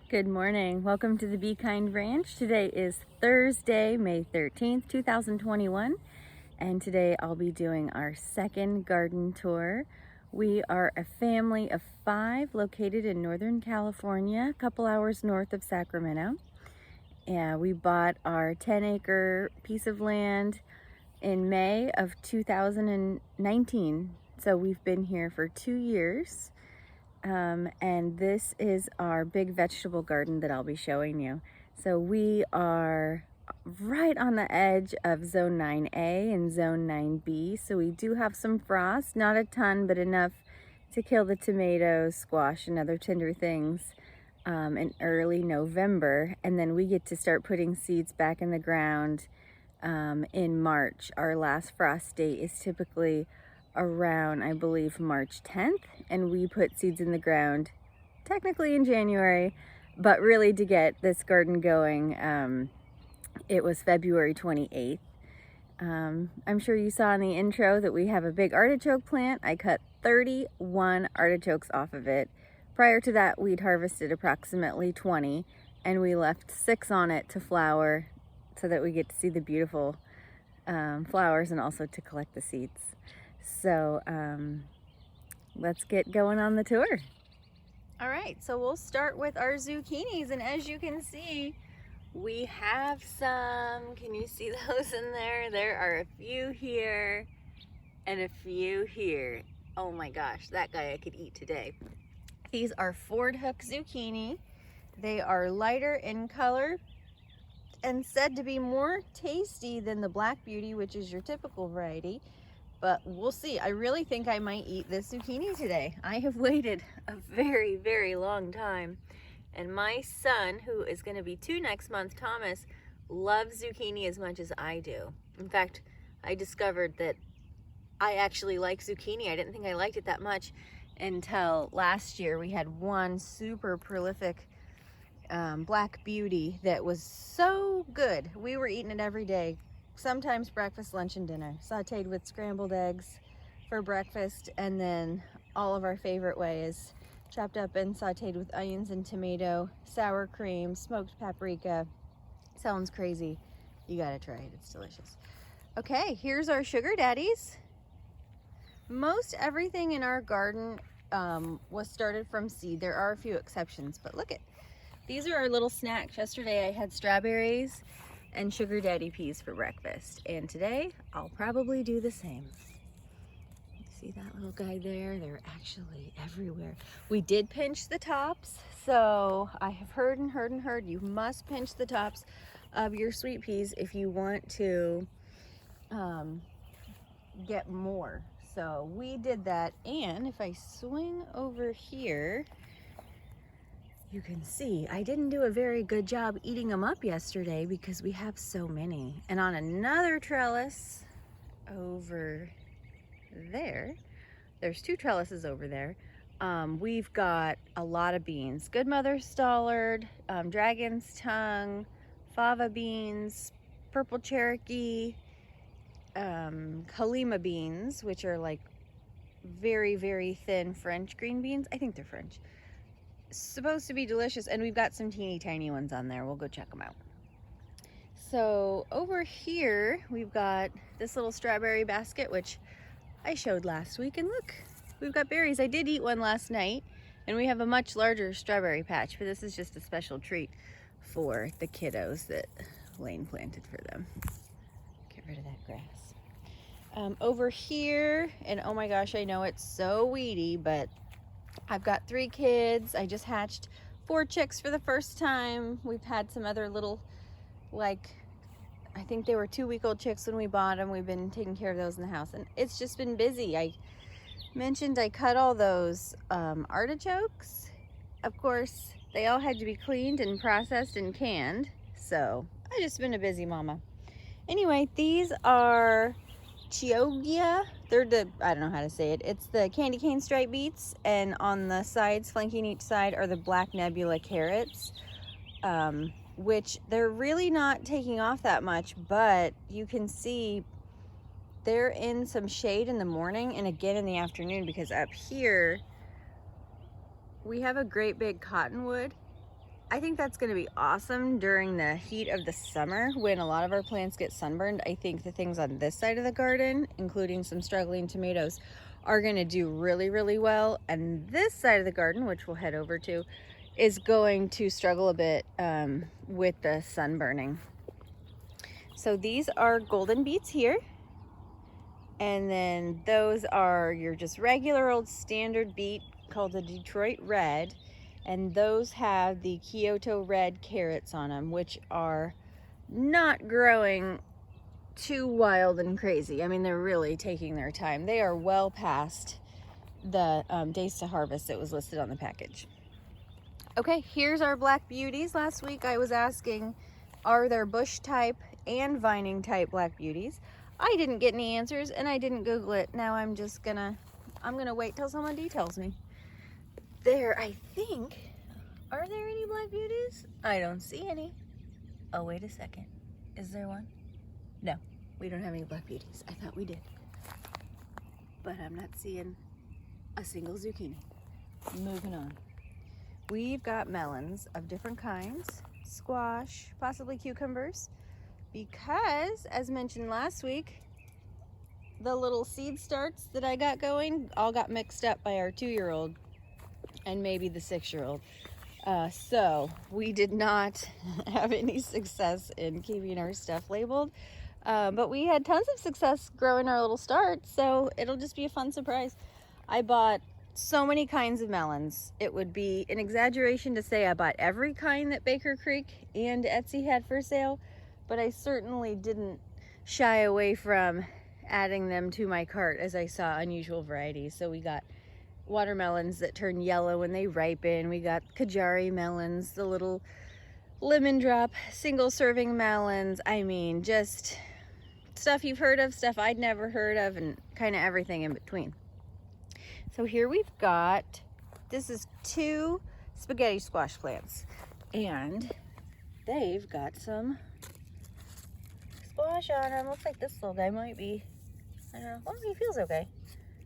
Good morning. Welcome to the Be Kind Ranch. Today is Thursday, May 13th, 2021, and today I'll be doing our second garden tour. We are a family of 5 located in Northern California, a couple hours north of Sacramento. And we bought our 10-acre piece of land in May of 2019. So we've been here for 2 years. And this is our big vegetable garden that I'll be showing you. So we are right on the edge of zone 9A and zone 9B. So we do have some frost, not a ton, but enough to kill the tomatoes, squash, and other tender things in early November. And then we get to start putting seeds back in the ground in March. Our last frost date is typically around, I believe, March 10th, and we put seeds in the ground technically in January, but really to get this garden going, it was February 28th. I'm sure you saw in the intro that we have a big artichoke plant. I cut 31 artichokes off of it. Prior to that, we'd harvested approximately 20, and we left 6 on it to flower so that we get to see the beautiful flowers and also to collect the seeds. So let's get going on the tour. All right, so we'll start with our zucchinis, and as you can see, we have some. Can you see those in there? There are a few here and a few here. Oh my gosh, that guy I could eat today. These are Ford Hook zucchini. They are lighter in color and said to be more tasty than the Black Beauty, which is your typical variety. But we'll see. I really think I might eat this zucchini today. I have waited a very, very long time. And my son, who is going to be 2 next month, Thomas, loves zucchini as much as I do. In fact, I discovered that I actually like zucchini. I didn't think I liked it that much until last year. We had one super prolific Black Beauty that was so good. We were eating it every day. Sometimes breakfast, lunch, and dinner, sauteed with scrambled eggs for breakfast, and then all of our favorite way is chopped up and sauteed with onions and tomato, sour cream, smoked paprika. Sounds crazy. You gotta try it, it's delicious. Okay, here's our sugar daddies. Most everything in our garden was started from seed. There are a few exceptions, but look at, these are our little snacks. Yesterday I had strawberries and sugar daddy peas for breakfast, and today I'll probably do the same. See that little guy there? They're actually everywhere. We did pinch the tops, so I have heard you must pinch the tops of your sweet peas if you want to get more. So we did that, and if I swing over here, you can see I didn't do a very good job eating them up yesterday because we have so many. And on another trellis over there, there's 2 trellises over there, we've got a lot of beans. Good Mother Stallard, Dragon's Tongue, fava beans, purple Cherokee, Halima beans, which are like very, very thin French green beans. I think they're French. Supposed to be delicious, and we've got some teeny tiny ones on there. We'll go check them out. So over here we've got this little strawberry basket, which I showed last week, and look, we've got berries. I did eat one last night, and we have a much larger strawberry patch, but this is just a special treat for the kiddos that Lane planted for them. Get rid of that grass. Over here, and oh my gosh, I know it's so weedy, but I've got 3 kids. I just hatched 4 chicks for the first time. We've had some other little, like, I think they were 2-week-old chicks when we bought them. We've been taking care of those in the house, and it's just been busy. I mentioned I cut all those artichokes. Of course, they all had to be cleaned and processed and canned, so I've just been a busy mama. Anyway, these are Chioggia. They're the, I don't know how to say it. It's the candy cane stripe beets, and on the sides, flanking each side, are the black nebula carrots, which they're really not taking off that much, but you can see they're in some shade in the morning and again in the afternoon, because up here we have a great big cottonwood, I think that's going to be awesome during the heat of the summer when a lot of our plants get sunburned. I think the things on this side of the garden, including some struggling tomatoes, are going to do really, really well. And this side of the garden, which we'll head over to, is going to struggle a bit with the sunburning. So these are golden beets here. And then those are your just regular old standard beet called the Detroit Red. And those have the Kyoto Red carrots on them, which are not growing too wild and crazy. I mean, they're really taking their time. They are well past the days to harvest that was listed on the package. Okay, here's our black beauties. Last week I was asking, are there bush type and vining type black beauties? I didn't get any answers and I didn't Google it. Now I'm gonna wait till someone details me. There, I think, are there any black beauties? I don't see any. Oh, wait a second. Is there one? No, we don't have any black beauties. I thought we did. But I'm not seeing a single zucchini. Moving on. We've got melons of different kinds, squash, possibly cucumbers, because, as mentioned last week, the little seed starts that I got going all got mixed up by our 2-year-old and maybe the 6-year-old. So we did not have any success in keeping our stuff labeled, but we had tons of success growing our little starts, so it'll just be a fun surprise. I bought so many kinds of melons. It would be an exaggeration to say I bought every kind that Baker Creek and Etsy had for sale, but I certainly didn't shy away from adding them to my cart as I saw unusual varieties. So we got watermelons that turn yellow when they ripen. We got Kajari melons, the little lemon drop single serving melons. I mean, just stuff you've heard of, stuff I'd never heard of, and kind of everything in between. So here we've got, this is 2 spaghetti squash plants, and they've got some squash on them. Looks like this little guy might be, I don't know, well, he feels okay,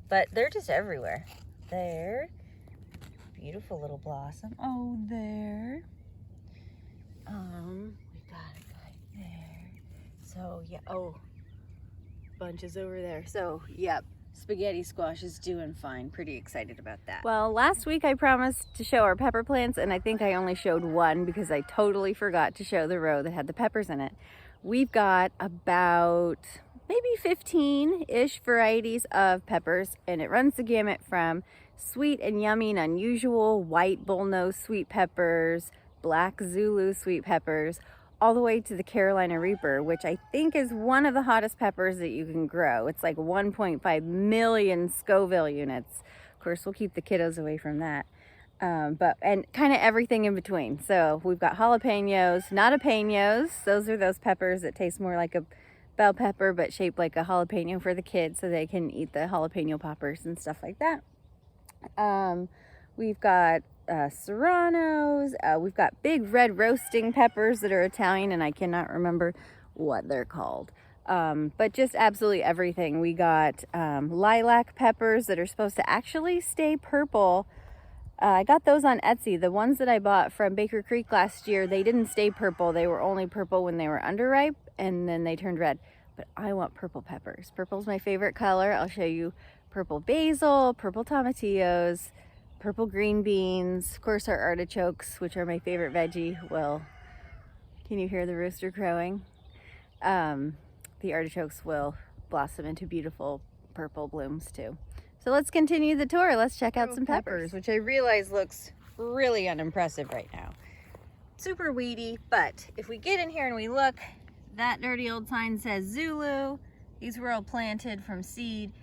but they're just everywhere. There, beautiful little blossom. Oh, there. We got a guy there. So yeah, oh, bunches over there. So yep, spaghetti squash is doing fine. Pretty excited about that. Well, last week I promised to show our pepper plants, and I think I only showed one because I totally forgot to show the row that had the peppers in it. We've got about maybe 15-ish varieties of peppers, and it runs the gamut from sweet and yummy and unusual white bullnose sweet peppers, black Zulu sweet peppers, all the way to the Carolina Reaper, which I think is one of the hottest peppers that you can grow. It's like 1.5 million Scoville units. Of course, we'll keep the kiddos away from that. And kind of everything in between. So we've got jalapenos, natapenos. Those are those peppers that taste more like a bell pepper, but shaped like a jalapeno for the kids so they can eat the jalapeno poppers and stuff like that. We've got serranos. We've got big red roasting peppers that are Italian, and I cannot remember what they're called. But just absolutely everything. We got lilac peppers that are supposed to actually stay purple. I got those on Etsy. The ones that I bought from Baker Creek last year, they didn't stay purple. They were only purple when they were underripe, and then they turned red. But I want purple peppers. Purple's my favorite color. I'll show you purple basil, purple tomatillos, purple green beans, of course our artichokes, which are my favorite veggie. Well, can you hear the rooster crowing? The artichokes will blossom into beautiful purple blooms too. So let's continue the tour. Let's check out some peppers, which I realize looks really unimpressive right now. Super weedy, but if we get in here and we look, that dirty old sign says Zulu. These were all planted from seed.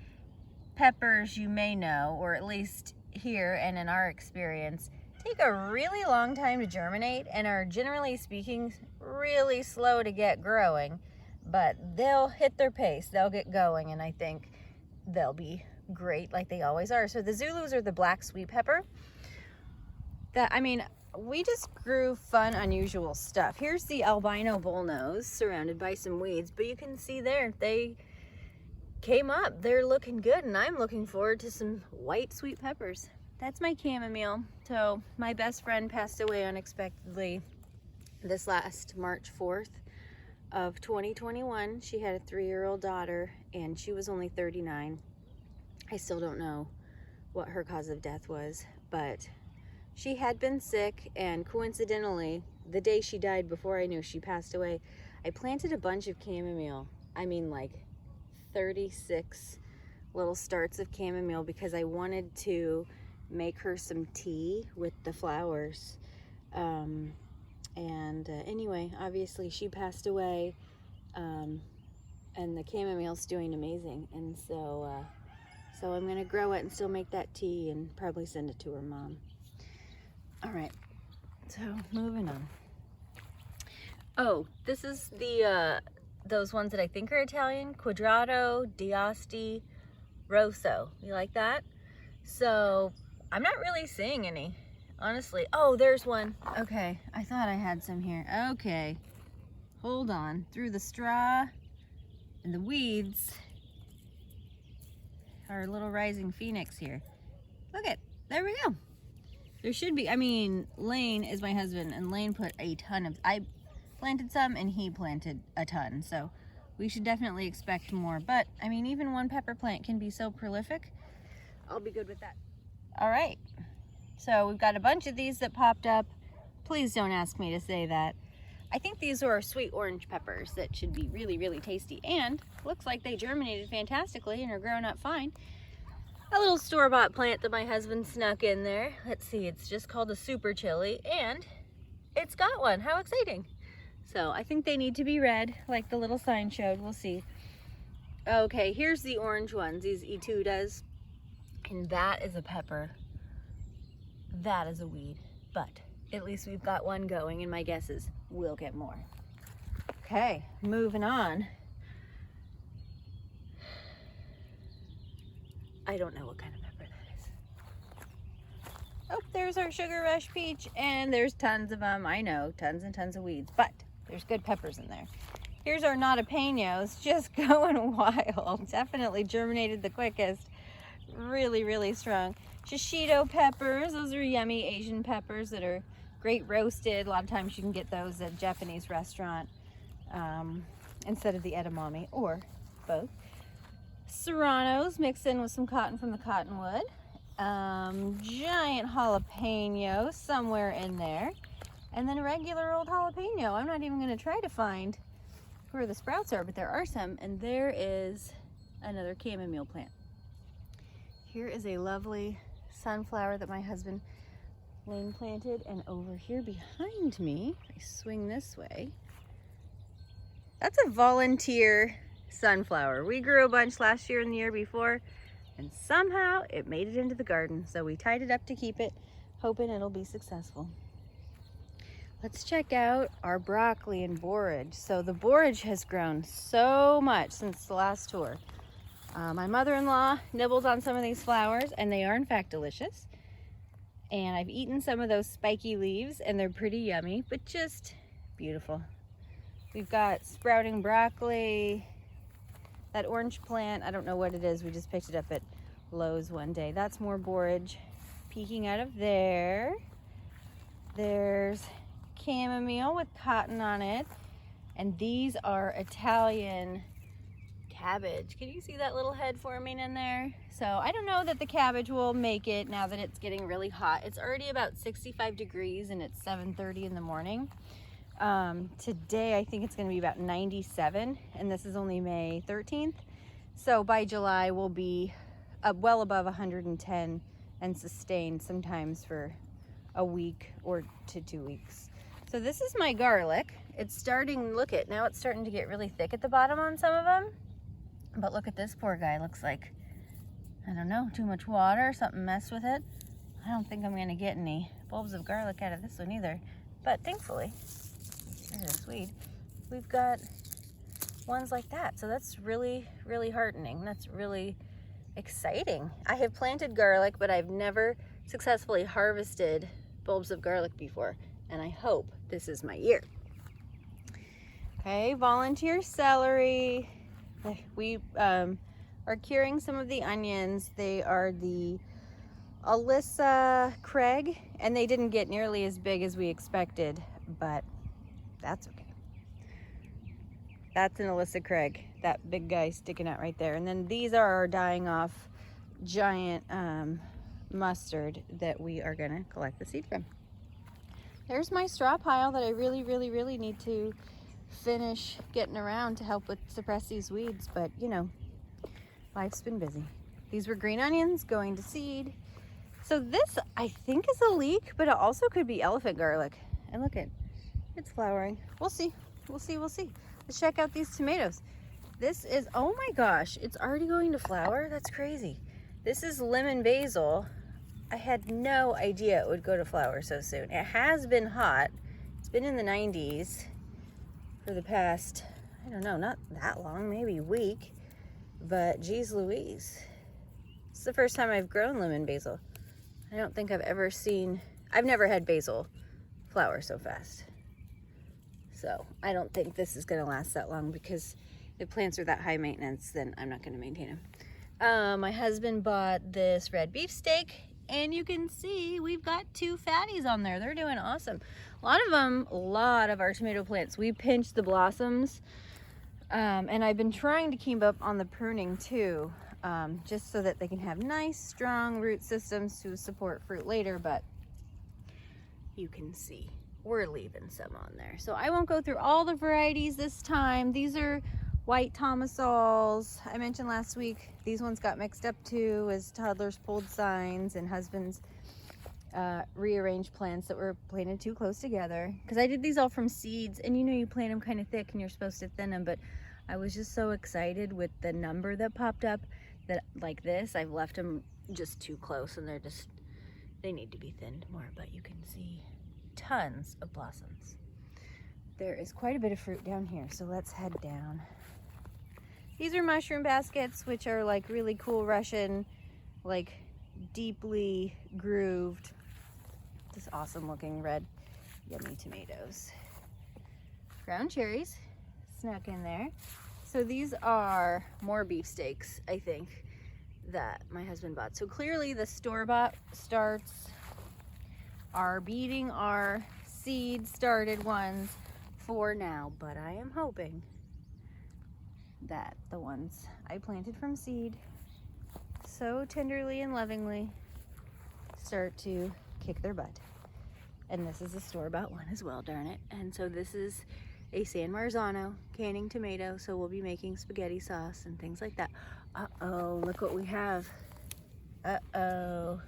Peppers, you may know, or at least here and in our experience, take a really long time to germinate and are, generally speaking, really slow to get growing, but they'll hit their pace, they'll get going, and I think they'll be great like they always are. So the Zulus are the black sweet pepper. I mean, we just grew fun, unusual stuff. Here's the albino bullnose surrounded by some weeds, but you can see there, they came up. They're looking good, and I'm looking forward to some white sweet peppers. That's my chamomile. So my best friend passed away unexpectedly this last March 4th of 2021. She had a 3-year-old daughter and she was only 39. I still don't know what her cause of death was, but she had been sick, and coincidentally, the day she died, before I knew she passed away, I planted a bunch of chamomile. I mean, like 36 little starts of chamomile, because I wanted to make her some tea with the flowers. Anyway, obviously she passed away, and the chamomile's doing amazing, and so I'm gonna grow it and still make that tea and probably send it to her mom. All right, so moving on. Oh, this is the those ones that I think are Italian: Quadrato, D'Asti, Rosso. You like that? So I'm not really seeing any, honestly. Oh, there's one. Okay, I thought I had some here. Okay, hold on. Through the straw and the weeds, our little rising phoenix here. Look it, there we go. There should be, I mean, Lane is my husband, and Lane put a ton of, I planted some and he planted a ton, so we should definitely expect more. But I mean, even one pepper plant can be so prolific. I'll be good with that. All right, so we've got a bunch of these that popped up. Please don't ask me to say that. I think these are sweet orange peppers that should be really, really tasty, and looks like they germinated fantastically and are growing up fine. A little store-bought plant that my husband snuck in there. Let's see, it's just called a super chili, and it's got one. How exciting. So I think they need to be red, like the little sign showed. We'll see. Okay, here's the orange ones, these etudas. And that is a pepper. That is a weed. But at least we've got one going, and my guess is we'll get more. Okay, moving on. I don't know what kind of pepper that is. Oh, there's our sugar rush peach, and there's tons of them. I know, tons and tons of weeds, but there's good peppers in there. Here's our natapenos, just going wild. Definitely germinated the quickest. Really, really strong. Shishito peppers, those are yummy Asian peppers that are great roasted. A lot of times you can get those at a Japanese restaurant instead of the edamame, or both. Serranos mixed in with some cotton from the cottonwood. Giant jalapeno somewhere in there. And then a regular old jalapeno. I'm not even going to try to find where the sprouts are, but there are some. And there is another chamomile plant. Here is a lovely sunflower that my husband Lane planted. And over here behind me, if I swing this way, that's a volunteer sunflower. We grew a bunch last year and the year before, and somehow it made it into the garden. So we tied it up to keep it, hoping it'll be successful. Let's check out our broccoli and borage. So the borage has grown so much since the last tour. My mother-in-law nibbled on some of these flowers, and they are in fact delicious. And I've eaten some of those spiky leaves, and they're pretty yummy, but just beautiful. We've got sprouting broccoli. That orange plant, I don't know what it is. We just picked it up at Lowe's one day. That's more borage peeking out of there. There's chamomile with cotton on it. And these are Italian cabbage. Can you see that little head forming in there? So I don't know that the cabbage will make it now that it's getting really hot. It's already about 65 degrees and it's 7:30 in the morning. Today I think it's going to be about 97, and this is only May 13th. So by July we'll be well above 110 and sustained sometimes for a week or to 2 weeks. So this is my garlic. It's starting, look at, now it's starting to get really thick at the bottom on some of them. But look at this poor guy. Looks like, I don't know, too much water, something messed with it. I don't think I'm going to get any bulbs of garlic out of this one either. But thankfully, there's a Swede, we've got ones like that. So that's really, really heartening. That's really exciting. I have planted garlic, but I've never successfully harvested bulbs of garlic before. And I hope this is my year. Okay, volunteer celery. We are curing some of the onions. They are the Alyssa Craig, and they didn't get nearly as big as we expected, but that's okay. That's an Alyssa Craig, that big guy sticking out right there. And then these are our dying off giant mustard that we are gonna collect the seed from. There's my straw pile that I really need to finish getting around to help with suppress these weeds, but you know, life's been busy. These were green onions going to seed. So this I think is a leek, but it also could be elephant garlic. And look at, it's flowering. We'll see, we'll see, we'll see. Let's check out these tomatoes. This is, oh my gosh, it's already going to flower. That's crazy. This is lemon basil. I had no idea it would go to flower so soon. It has been hot. It's been in the 90s for the past, I don't know, not that long, maybe a week, but geez Louise. It's the first time I've grown lemon basil. I don't think I've ever seen, I've never had basil flower so fast. So I don't think this is gonna last that long, because if plants are that high maintenance, then I'm not gonna maintain them. My husband bought this red beefsteak, and you can see we've got 2 fatties on there. They're doing awesome. A lot of our tomato plants, we pinch the blossoms, and I've been trying to keep up on the pruning too, just so that they can have nice, strong root systems to support fruit later, but you can see we're leaving some on there. So I won't go through all the varieties this time. These are white tomasols. I mentioned last week, these ones got mixed up too as toddlers pulled signs and husbands rearranged plants that were planted too close together. Because I did these all from seeds, and you know you plant them kind of thick and you're supposed to thin them, but I was just so excited with the number that popped up that like this, I've left them just too close, and they need to be thinned more, but you can see tons of blossoms. There is quite a bit of fruit down here, so let's head down. These are mushroom baskets, which are like really cool Russian, like deeply grooved, just awesome looking red, yummy tomatoes. Ground cherries snuck in there. So these are more beefsteaks, I think, that my husband bought. So clearly the store-bought starts are beating our seed started ones for now, but I am hoping that the ones I planted from seed so tenderly and lovingly start to kick their butt. And this is a store-bought one as well, darn it. And so this is a San Marzano canning tomato, so we'll be making spaghetti sauce and things like that. Uh-oh, look what we have. Uh-oh.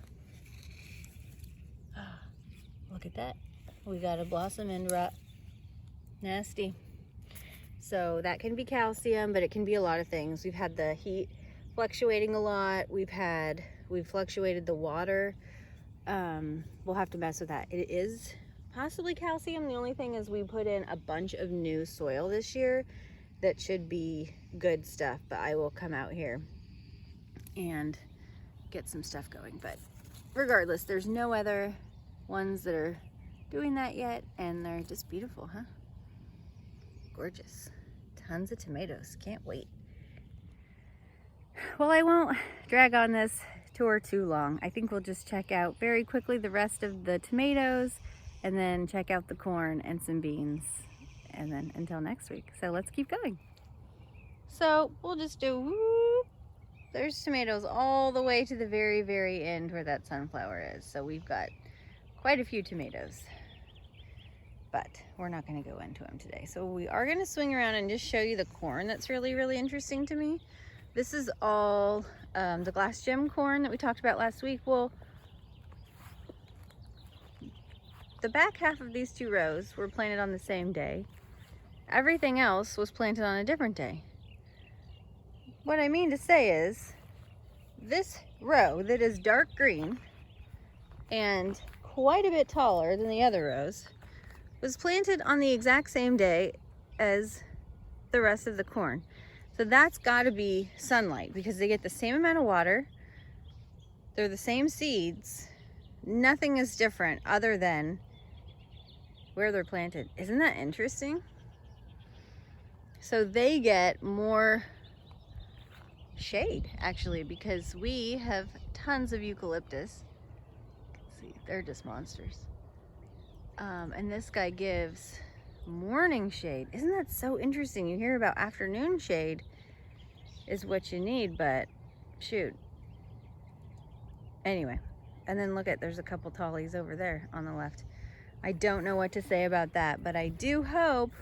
Look at that. We got a blossom end rot. Nasty. So that can be calcium, but it can be a lot of things. We've had the heat fluctuating a lot. We've fluctuated the water. We'll have to mess with that. It is possibly calcium. The only thing is we put in a bunch of new soil this year that should be good stuff, but I will come out here and get some stuff going. But regardless, there's no other ones that are doing that yet, and they're just beautiful, huh? Gorgeous. Tons of tomatoes. Can't wait. Well, I won't drag on this tour too long. I think we'll just check out very quickly the rest of the tomatoes, and then check out the corn and some beans, and then until next week. So let's keep going. So we'll just do whoop. There's tomatoes all the way to the very end where that sunflower is. So we've got quite a few tomatoes, but we're not going to go into them today. So we are going to swing around and just show you the corn that's really interesting to me. This is all the glass gem corn that we talked about last week. Well, the back half of these 2 rows were planted on the same day. Everything else was planted on a different day. What I mean to say is, this row that is dark green and quite a bit taller than the other rows was planted on the exact same day as the rest of the corn. So that's got to be sunlight, because they get the same amount of water. They're the same seeds. Nothing is different other than where they're planted. Isn't that interesting? So they get more shade, actually, because we have tons of eucalyptus see, they're just monsters. And this guy gives morning shade. Isn't that so interesting? You hear about afternoon shade is what you need, but shoot. Anyway, and then look at, there's a couple tallies over there on the left. I don't know what to say about that, but I do hope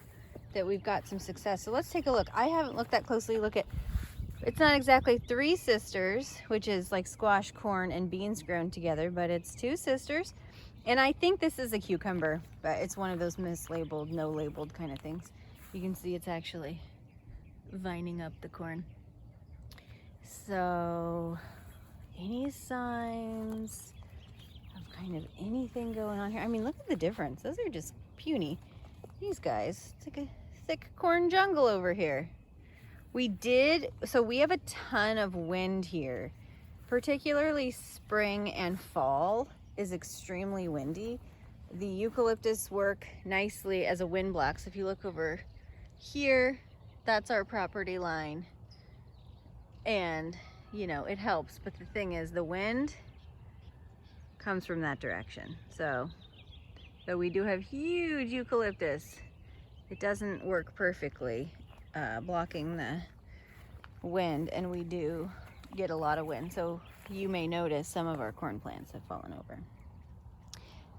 that we've got some success. So let's take a look. I haven't looked that closely. Look at, it's not exactly three sisters, which is like squash, corn, and beans grown together, but it's two sisters. And I think this is a cucumber, but it's one of those mislabeled, no labeled kind of things. You can see it's actually vining up the corn. So, any signs of kind of anything going on here? I mean, look at the difference. Those are just puny. These guys, it's like a thick corn jungle over here. So we have a ton of wind here, particularly spring and fall is extremely windy. The eucalyptus work nicely as a wind block. So if you look over here, that's our property line. And, you know, it helps. But the thing is, the wind comes from that direction. So we do have huge eucalyptus. It doesn't work perfectly blocking the wind, and we do get a lot of wind. So you may notice some of our corn plants have fallen over.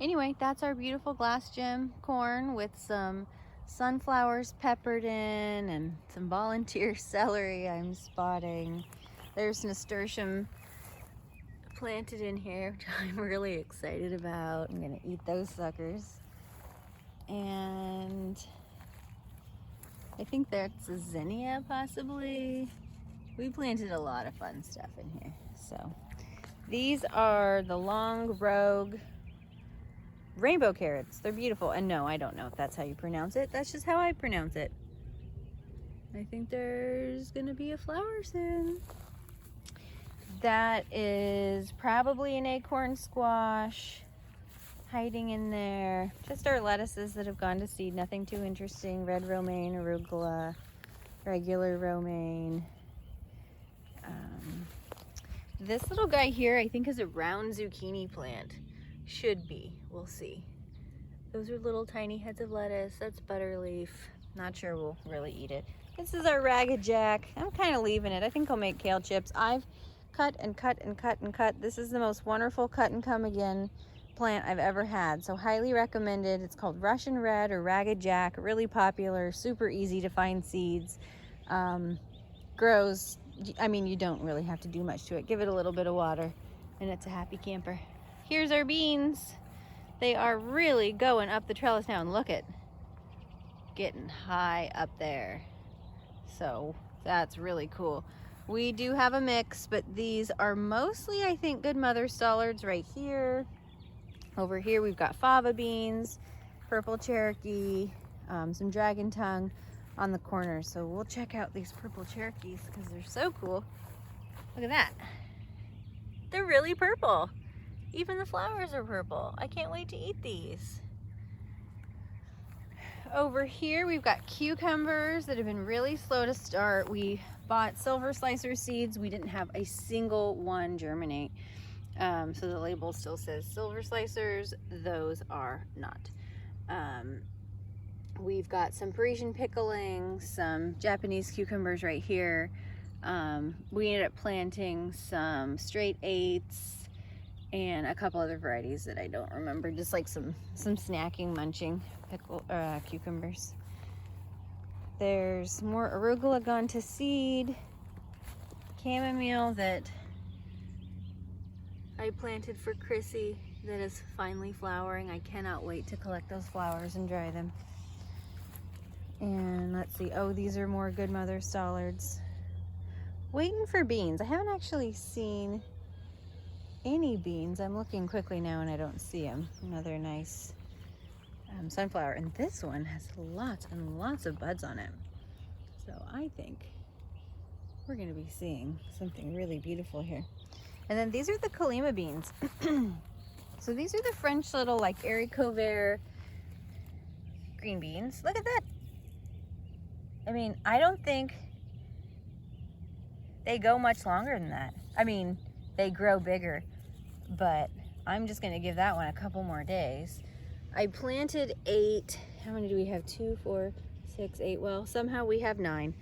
Anyway, that's our beautiful glass gem corn with some sunflowers peppered in and some volunteer celery I'm spotting. There's nasturtium planted in here, which I'm really excited about. I'm gonna eat those suckers. And I think that's a zinnia possibly. We planted a lot of fun stuff in here. So these are the long rogue rainbow carrots. They're beautiful. And no, I don't know if that's how you pronounce it. That's just how I pronounce it. I think there's gonna be a flower soon. That is probably an acorn squash hiding in there. Just our lettuces that have gone to seed. Nothing too interesting. Red romaine, arugula, regular romaine. This little guy here I think is a round zucchini plant. Should be. We'll see. Those are little tiny heads of lettuce. That's butterleaf. Not sure we'll really eat it. This is our ragged jack. I'm kind of leaving it. I think I'll make kale chips. I've cut and cut and cut and cut. This is the most wonderful cut and come again plant I've ever had. So highly recommended. It's called Russian Red or Ragged Jack. Really popular. Super easy to find seeds. Grows, I mean, you don't really have to do much to it. Give it a little bit of water and it's a happy camper. Here's our beans. They are really going up the trellis now, and look at, getting high up there. So that's really cool. We do have a mix, but these are mostly, I think, good mother stollards right here. Over here we've got fava beans, purple Cherokee, some dragon tongue on the corner. So we'll check out these purple Cherokees because they're so cool. Look at that. They're really purple. Even the flowers are purple. I can't wait to eat these. Over here we've got cucumbers that have been really slow to start. We bought silver slicer seeds. We didn't have a single one germinate. So the label still says silver slicers. Those are not. We've got some Parisian pickling, some Japanese cucumbers right here. We ended up planting some straight eights and a couple other varieties that I don't remember, just like some snacking, munching cucumbers. There's more arugula gone to seed, chamomile that I planted for Chrissy that is finally flowering. I cannot wait to collect those flowers and dry them. And let's see, oh, these are more good mother stollards. Waiting for beans. I haven't actually seen any beans. I'm looking quickly now and I don't see them. Another nice sunflower. And this one has lots and lots of buds on it. So I think we're going to be seeing something really beautiful here. And then these are the Kalima beans. So these are the French little like haricot vert green beans. Look at that. I mean, I don't think they go much longer than that. I mean, they grow bigger, but I'm just gonna give that one a couple more days. I planted 8. How many do we have? 2, 4, 6, 8. Well, somehow we have 9.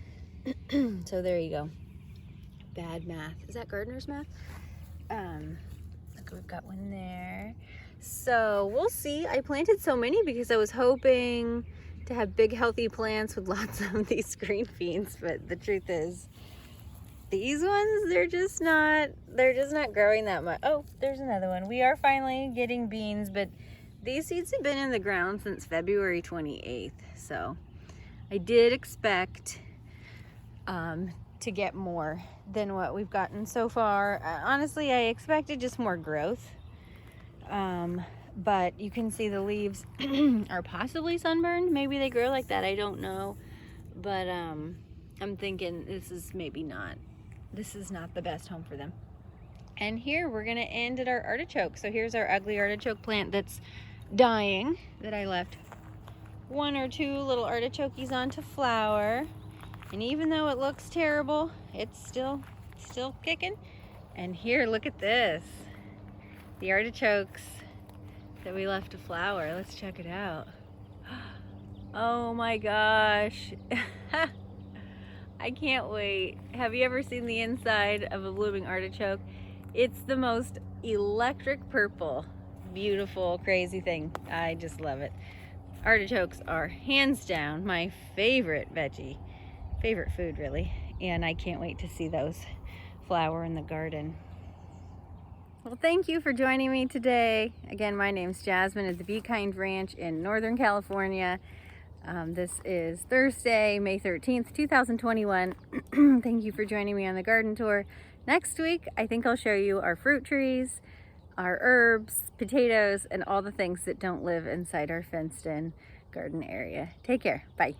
So there you go. Bad math. Is that gardener's math? Look, we've got one there. So we'll see. I planted so many because I was hoping to have big healthy plants with lots of these green beans, but the truth is these ones, they're just not growing that much. Oh, there's another one. We are finally getting beans, but these seeds have been in the ground since February 28th. So I did expect to get more than what we've gotten so far. Honestly, I expected just more growth. But you can see the leaves are possibly sunburned. Maybe they grow like that, I don't know. But I'm thinking this is not the best home for them. And here we're gonna end at our artichoke. So here's our ugly artichoke plant that's dying, that I left 1 or 2 little artichokes on to flower. And even though it looks terrible, it's still kicking. And here, look at this. The artichokes that we left to flower. Let's check it out. Oh my gosh. I can't wait. Have you ever seen the inside of a blooming artichoke? It's the most electric purple, beautiful, crazy thing. I just love it. Artichokes are hands down my favorite veggie, favorite food really, and I can't wait to see those flower in the garden. Well, thank you for joining me today. Again, my name's Jasmine at the Be Kind Ranch in Northern California. This is Thursday, May 13th, 2021. Thank you for joining me on the garden tour. Next week, I think I'll show you our fruit trees, our herbs, potatoes, and all the things that don't live inside our fenced-in garden area. Take care. Bye.